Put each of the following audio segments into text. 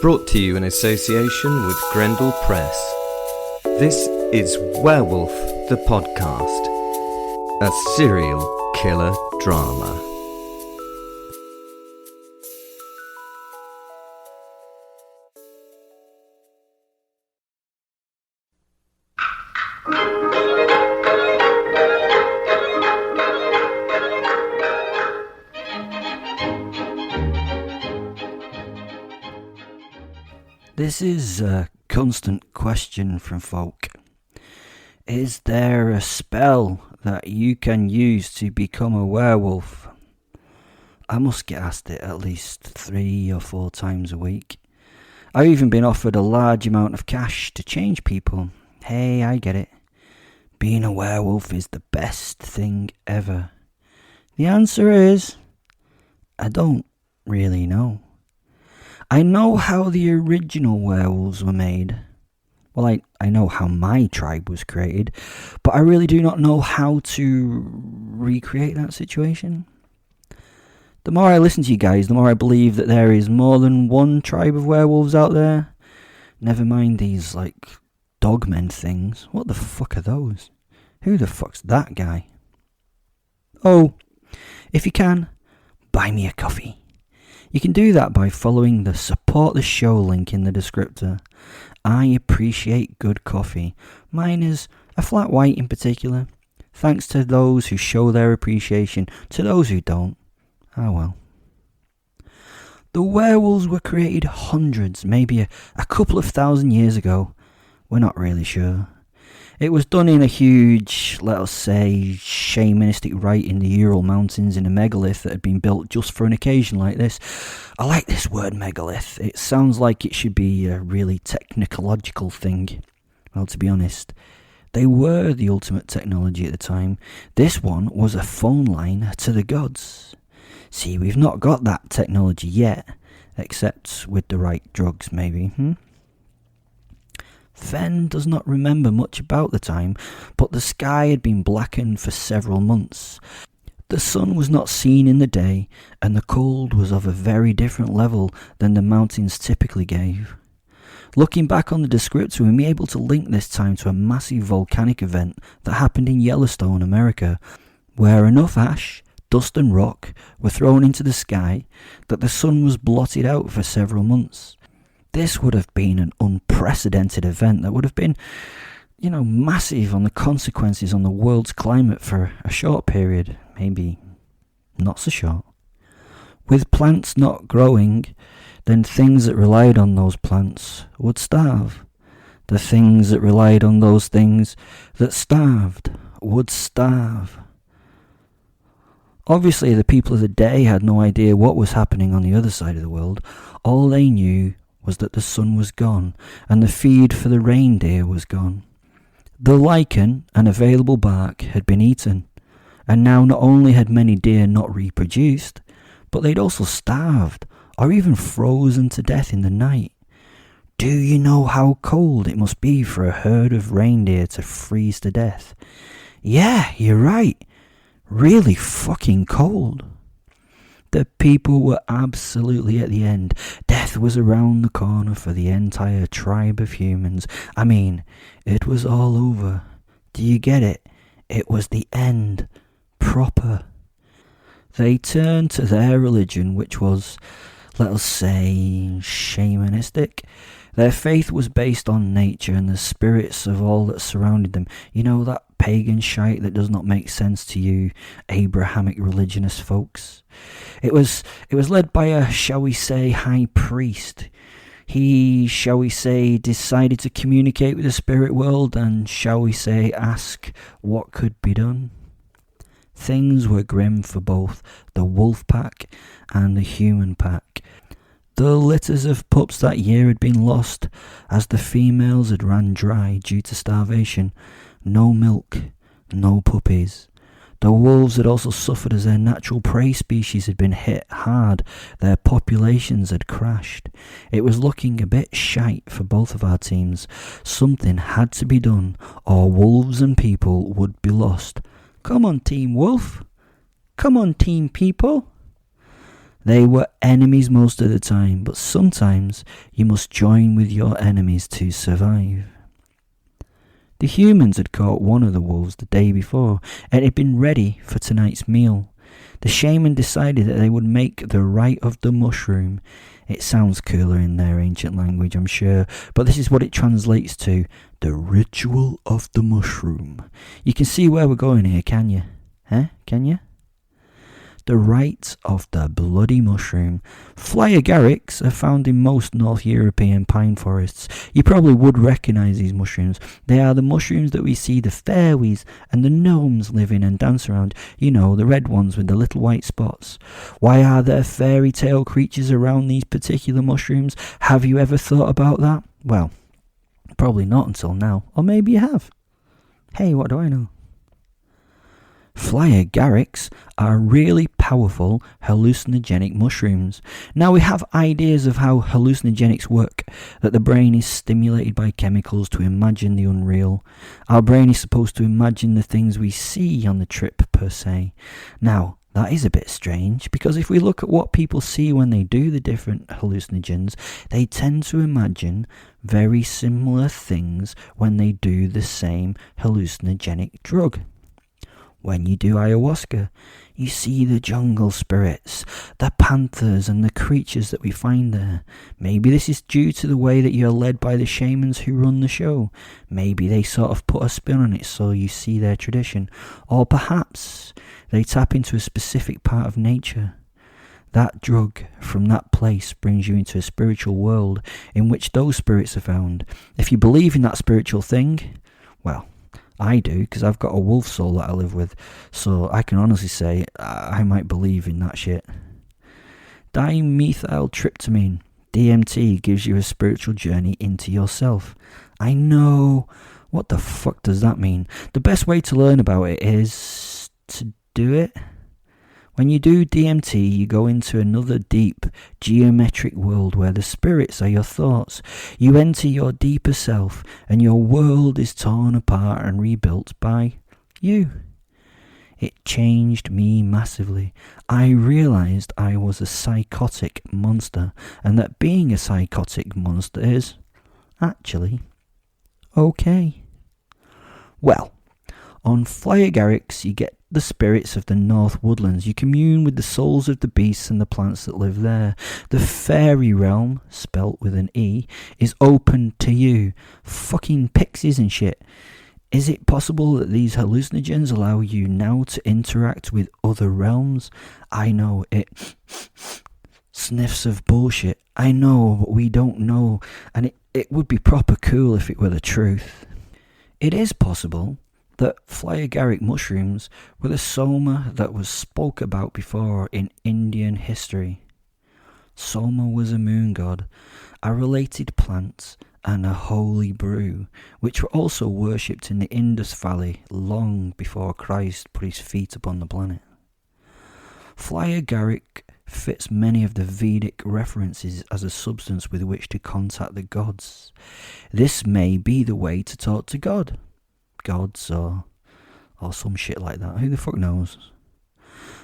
Brought to you in association with Grendel Press. This is Werewolf the Podcast, a serial killer drama. This is a constant question from folk. Is there a spell that you can use to become a werewolf? I must get asked it at least 3 or 4 times a week. I've even been offered a large amount of cash to change people. Hey, I get it. Being a werewolf is the best thing ever. The answer is, I don't really know. I know how the original werewolves were made. Well, I know how my tribe was created, but I really do not know how to recreate that situation. The more I listen to you guys, the more I believe that there is more than one tribe of werewolves out there. Never mind these, dogmen things. What the fuck are those? Who the fuck's that guy? Oh, if you can, buy me a coffee. You can do that by following the support the show link in the descriptor. I appreciate good coffee. Mine is a flat white in particular. Thanks to those who show their appreciation. To those who don't, ah well. The werewolves were created hundreds, maybe a couple of thousand years ago. We're not really sure. It was done in a huge, let us say, shamanistic rite in the Ural Mountains in a megalith that had been built just for an occasion like this. I like this word megalith. It sounds like it should be a really technological thing. Well, to be honest, they were the ultimate technology at the time. This one was a phone line to the gods. See, we've not got that technology yet, except with the right drugs, maybe, Fen does not remember much about the time, but the sky had been blackened for several months. The sun was not seen in the day, and the cold was of a very different level than the mountains typically gave. Looking back on the descriptor, we may be able to link this time to a massive volcanic event that happened in Yellowstone, America, where enough ash, dust and rock were thrown into the sky that the sun was blotted out for several months. This would have been an unprecedented event that would have been, massive on the consequences on the world's climate for a short period, maybe not so short. With plants not growing, then things that relied on those plants would starve. The things that relied on those things that starved would starve. Obviously, the people of the day had no idea what was happening on the other side of the world. All they knew was that the sun was gone and the feed for the reindeer was gone. The lichen and available bark had been eaten, and now not only had many deer not reproduced, but they'd also starved or even frozen to death in the night. Do you know how cold it must be for a herd of reindeer to freeze to death? Yeah, you're right. Really fucking cold. The people were absolutely at the end. Death was around the corner for the entire tribe of humans. I mean, it was all over. Do you get it? It was the end. Proper. They turned to their religion, which was, let us say, shamanistic. Their faith was based on nature and the spirits of all that surrounded them. You know, that pagan shite that does not make sense to you Abrahamic religionist folks. It was led by a, shall we say, high priest. He, shall we say, decided to communicate with the spirit world and, shall we say, ask what could be done. Things were grim for both the wolf pack and the human pack. The litters of pups that year had been lost as the females had ran dry due to starvation. No milk, no puppies. The wolves had also suffered as their natural prey species had been hit hard. Their populations had crashed. It was looking a bit shite for both of our teams. Something had to be done, or wolves and people would be lost. Come on, Team Wolf. Come on, Team People. They were enemies most of the time, but sometimes you must join with your enemies to survive. The humans had caught one of the wolves the day before, and it had been ready for tonight's meal. The shaman decided that they would make the rite of the mushroom. It sounds cooler in their ancient language, I'm sure, but this is what it translates to: the ritual of the mushroom. You can see where we're going here, can you? Can you? The rite of the bloody mushroom. Fly agarics are found in most North European pine forests. You probably would recognise these mushrooms. They are the mushrooms that we see the fairies and the gnomes live in and dance around. You know, the red ones with the little white spots. Why are there fairy tale creatures around these particular mushrooms? Have you ever thought about that? Well, probably not until now. Or maybe you have. Hey, what do I know? Fly agarics are really powerful hallucinogenic mushrooms. Now we have ideas of how hallucinogenics work, that the brain is stimulated by chemicals to imagine the unreal. Our brain is supposed to imagine the things we see on the trip per se. Now, that is a bit strange, because if we look at what people see when they do the different hallucinogens, they tend to imagine very similar things when they do the same hallucinogenic drug. When you do ayahuasca, you see the jungle spirits, the panthers and the creatures that we find there. Maybe this is due to the way that you're led by the shamans who run the show. Maybe they sort of put a spin on it so you see their tradition. Or perhaps they tap into a specific part of nature. That drug from that place brings you into a spiritual world in which those spirits are found. If you believe in that spiritual thing, well, I do, because I've got a wolf soul that I live with, so I can honestly say I might believe in that shit. Dimethyltryptamine, DMT, gives you a spiritual journey into yourself. I know. What the fuck does that mean? The best way to learn about it is to do it. When you do DMT, you go into another deep, geometric world where the spirits are your thoughts. You enter your deeper self, and your world is torn apart and rebuilt by you. It changed me massively. I realised I was a psychotic monster, and that being a psychotic monster is actually okay. Well, on Fly agarics, you get the spirits of the North Woodlands. You commune with the souls of the beasts and the plants that live there. The fairy realm, spelt with an E, is open to you. Fucking pixies and shit. Is it possible that these hallucinogens allow you now to interact with other realms? I know it sniffs of bullshit. I know, but we don't know. And it would be proper cool if it were the truth. It is possible that fly agaric mushrooms were the soma that was spoke about before in Indian history. Soma was a moon god, a related plant, and a holy brew, which were also worshipped in the Indus Valley long before Christ put his feet upon the planet. Fly agaric fits many of the Vedic references as a substance with which to contact the gods. This may be the way to talk to God. Gods or some shit like that. Who the fuck knows?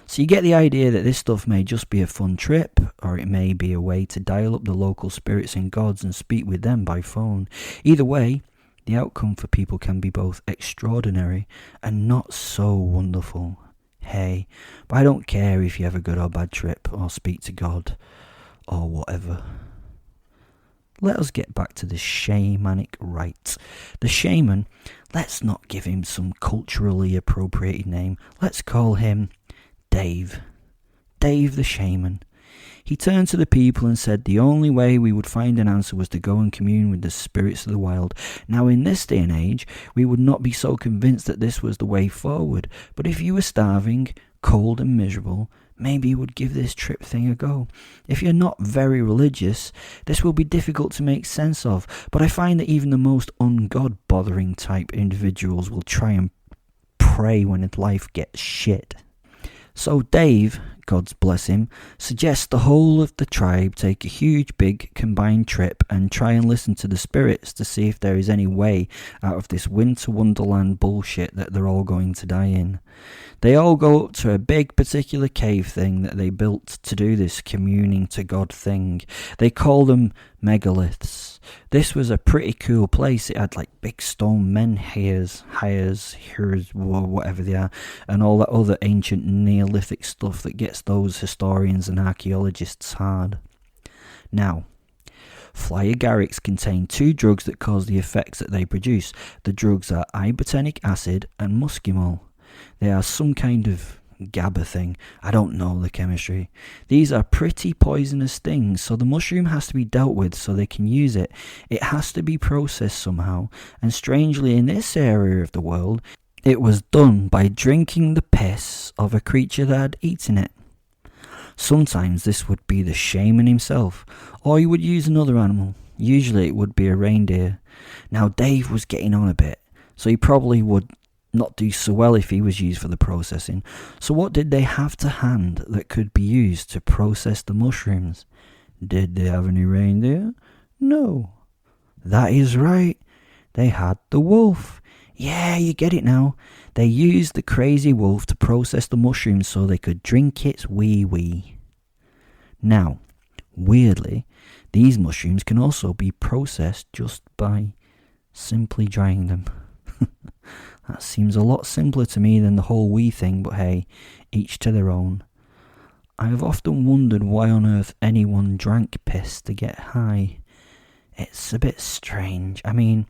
So you get the idea that this stuff may just be a fun trip, or it may be a way to dial up the local spirits and gods and speak with them by phone. Either way, the outcome for people can be both extraordinary and not so wonderful. Hey, but I don't care if you have a good or bad trip, or speak to God, or whatever. Let us get back to the shamanic rite. The shaman, let's not give him some culturally appropriated name. Let's call him Dave. Dave the shaman. He turned to the people and said the only way we would find an answer was to go and commune with the spirits of the wild. Now in this day and age, we would not be so convinced that this was the way forward. But if you were starving, cold and miserable, maybe you would give this trip thing a go. If you're not very religious, this will be difficult to make sense of, but I find that even the most un-God-bothering type individuals will try and pray when life gets shit. So Dave God's bless him, suggests the whole of the tribe take a huge big combined trip and try and listen to the spirits to see if there is any way out of this winter wonderland bullshit that they're all going to die in. They all go up to a big particular cave thing that they built to do this communing to God thing. They call them megaliths. This was a pretty cool place. It had like big stone menhirs, whatever they are, and all that other ancient Neolithic stuff that gets those historians and archaeologists hard. Now, fly agarics contain 2 drugs that cause the effects that they produce. The drugs are ibotenic acid and muscimol. They are some kind of GABA thing. I don't know the chemistry. These are pretty poisonous things, so the mushroom has to be dealt with so they can use it. It has to be processed somehow, and strangely in this area of the world, it was done by drinking the piss of a creature that had eaten it. Sometimes this would be the shaman himself, or you would use another animal. Usually it would be a reindeer. Now Dave was getting on a bit, so he probably would not do so well if he was used for the processing. So what did they have to hand that could be used to process the mushrooms? Did they have any reindeer? No. That is right. They had the wolf. Yeah, you get it now. They used the crazy wolf to process the mushrooms so they could drink its wee-wee. Now, weirdly, these mushrooms can also be processed just by simply drying them. That seems a lot simpler to me than the whole wee thing, but hey, each to their own. I have often wondered why on earth anyone drank piss to get high. It's a bit strange. I mean,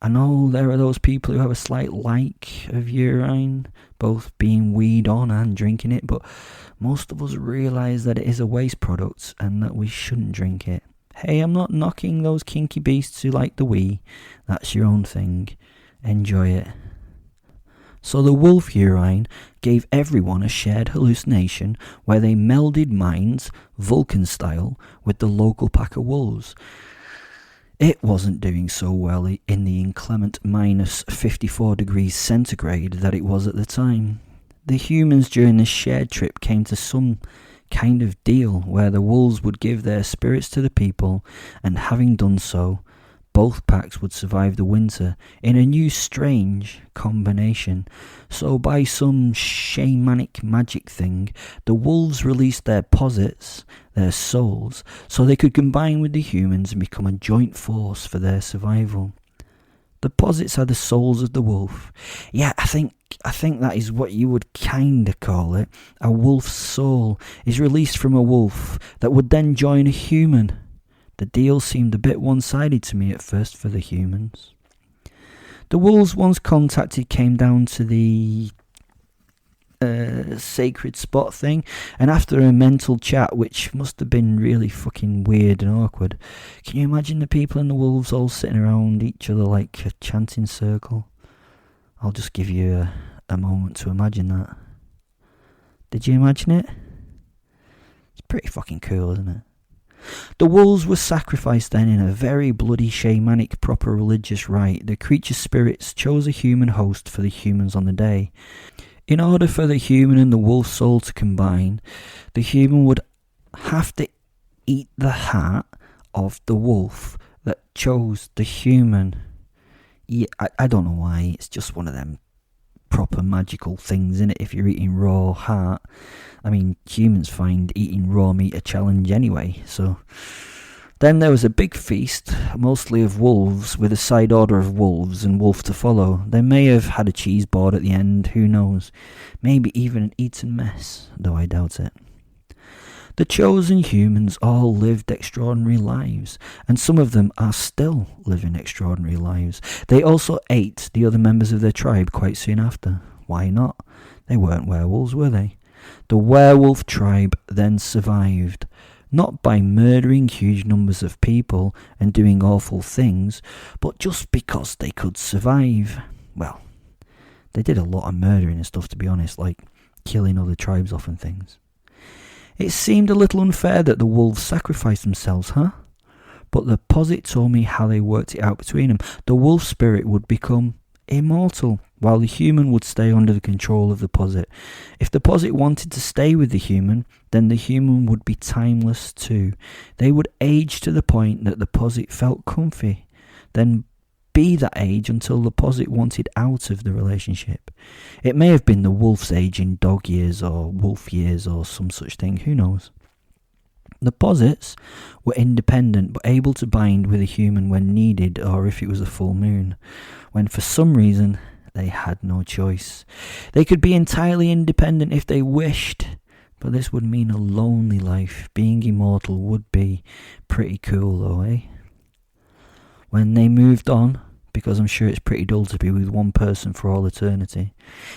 I know there are those people who have a slight like of urine, both being weed on and drinking it, but most of us realise that it is a waste product and that we shouldn't drink it. Hey, I'm not knocking those kinky beasts who like the wee. That's your own thing. Enjoy it. So the wolf urine gave everyone a shared hallucination where they melded minds, Vulcan style, with the local pack of wolves. It wasn't doing so well in the inclement minus 54 degrees centigrade that it was at the time. The humans during this shared trip came to some kind of deal where the wolves would give their spirits to the people, and having done so, both packs would survive the winter in a new strange combination. So by some shamanic magic thing, the wolves released their posits, their souls, so they could combine with the humans and become a joint force for their survival. The posits are the souls of the wolf. Yeah, I think that is what you would kinda call it. A wolf's soul is released from a wolf that would then join a human. The deal seemed a bit one-sided to me at first for the humans. The wolves once contacted came down to the sacred spot thing, and after a mental chat, which must have been really fucking weird and awkward, can you imagine the people and the wolves all sitting around each other like a chanting circle? I'll just give you a moment to imagine that. Did you imagine it? It's pretty fucking cool, isn't it? The wolves were sacrificed then in a very bloody shamanic proper religious rite. The creature's spirits chose a human host for the humans on the day. In order for the human and the wolf soul to combine, the human would have to eat the heart of the wolf that chose the human. Yeah, I don't know why, it's just one of them proper magical things, innit? If you're eating raw heart, I mean, humans find eating raw meat a challenge anyway, so... Then there was a big feast, mostly of wolves, with a side order of wolves and wolf to follow. They may have had a cheese board at the end, who knows? Maybe even an eaten mess, though I doubt it. The chosen humans all lived extraordinary lives, and some of them are still living extraordinary lives. They also ate the other members of their tribe quite soon after. Why not? They weren't werewolves, were they? The werewolf tribe then survived, not by murdering huge numbers of people and doing awful things, but just because they could survive. Well, they did a lot of murdering and stuff, to be honest, like killing other tribes off and things. It seemed a little unfair that the wolves sacrificed themselves, huh? But the posit told me how they worked it out between them. The wolf spirit would become immortal. while the human would stay under the control of the posit. If the posit wanted to stay with the human, then the human would be timeless too. They would age to the point that the posit felt comfy, then be that age until the posit wanted out of the relationship. It may have been the wolf's age in dog years or wolf years or some such thing, who knows. The posits were independent but able to bind with a human when needed, or if it was a full moon, when for some reason they had no choice. They could be entirely independent if they wished, but this would mean a lonely life. Being immortal would be pretty cool though, eh? When they moved on, because I'm sure it's pretty dull to be with one person for all eternity,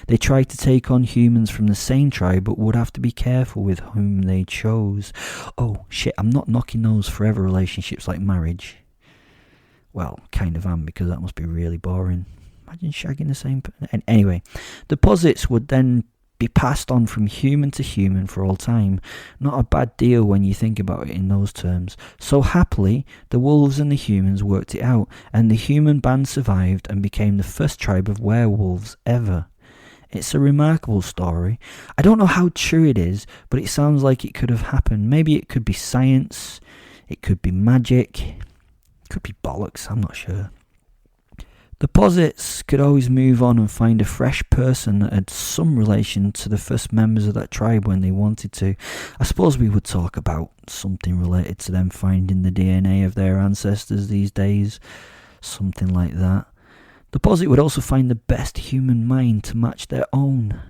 they tried to take on humans from the same tribe but would have to be careful with whom they chose. Oh shit, I'm not knocking those forever relationships like marriage. Well, kind of am, because that must be really boring. Imagine shagging the same person. Anyway, the posits would then be passed on from human to human for all time. Not a bad deal when you think about it in those terms. So happily, the wolves and the humans worked it out, and the human band survived and became the first tribe of werewolves ever. It's a remarkable story. I don't know how true it is, but it sounds like it could have happened. Maybe it could be science, it could be magic, it could be bollocks, I'm not sure. The posits could always move on and find a fresh person that had some relation to the first members of that tribe when they wanted to. I suppose we would talk about something related to them finding the DNA of their ancestors these days. Something like that. The posit would also find the best human mind to match their own.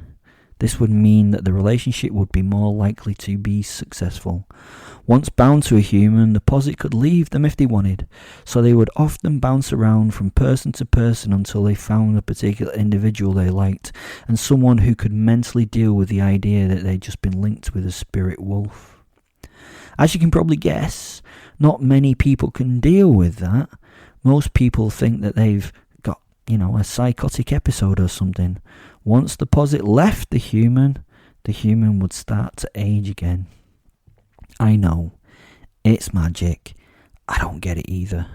This would mean that the relationship would be more likely to be successful. Once bound to a human, the posit could leave them if they wanted, so they would often bounce around from person to person until they found a particular individual they liked, and someone who could mentally deal with the idea that they'd just been linked with a spirit wolf. As you can probably guess, not many people can deal with that. Most people think that they've got, a psychotic episode or something. Once the posit left the human would start to age again. I know, it's magic. I don't get it either.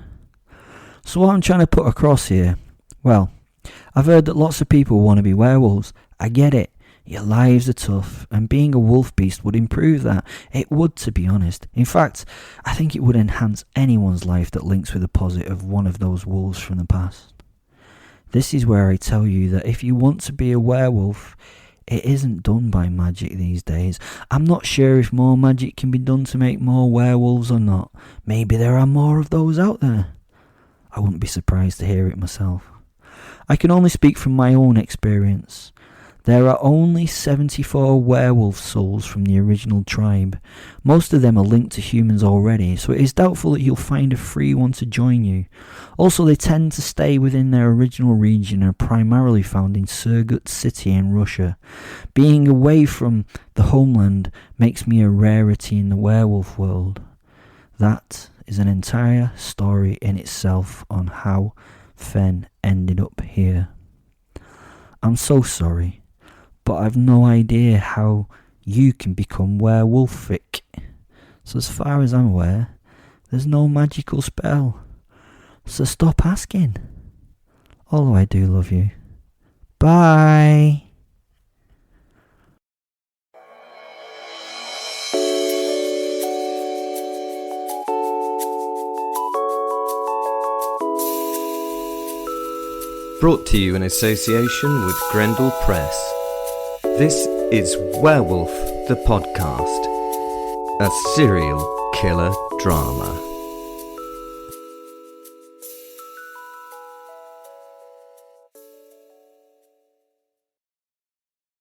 So what I'm trying to put across here, well, I've heard that lots of people want to be werewolves. I get it. Your lives are tough, and being a wolf beast would improve that. It would, to be honest. In fact, I think it would enhance anyone's life that links with a posit of one of those wolves from the past. This is where I tell you that if you want to be a werewolf, it isn't done by magic these days. I'm not sure if more magic can be done to make more werewolves or not. Maybe there are more of those out there. I wouldn't be surprised to hear it myself. I can only speak from my own experience. There are only 74 werewolf souls from the original tribe. Most of them are linked to humans already, so it is doubtful that you'll find a free one to join you. Also, they tend to stay within their original region and are primarily found in Surgut City in Russia. Being away from the homeland makes me a rarity in the werewolf world. That is an entire story in itself on how Fen ended up here. I'm so sorry, but I've no idea how you can become werewolfic. So as far as I'm aware, there's no magical spell. So stop asking. Although I do love you. Bye. Brought to you in association with Grendel Press. This is Werewolf the Podcast, a serial killer drama.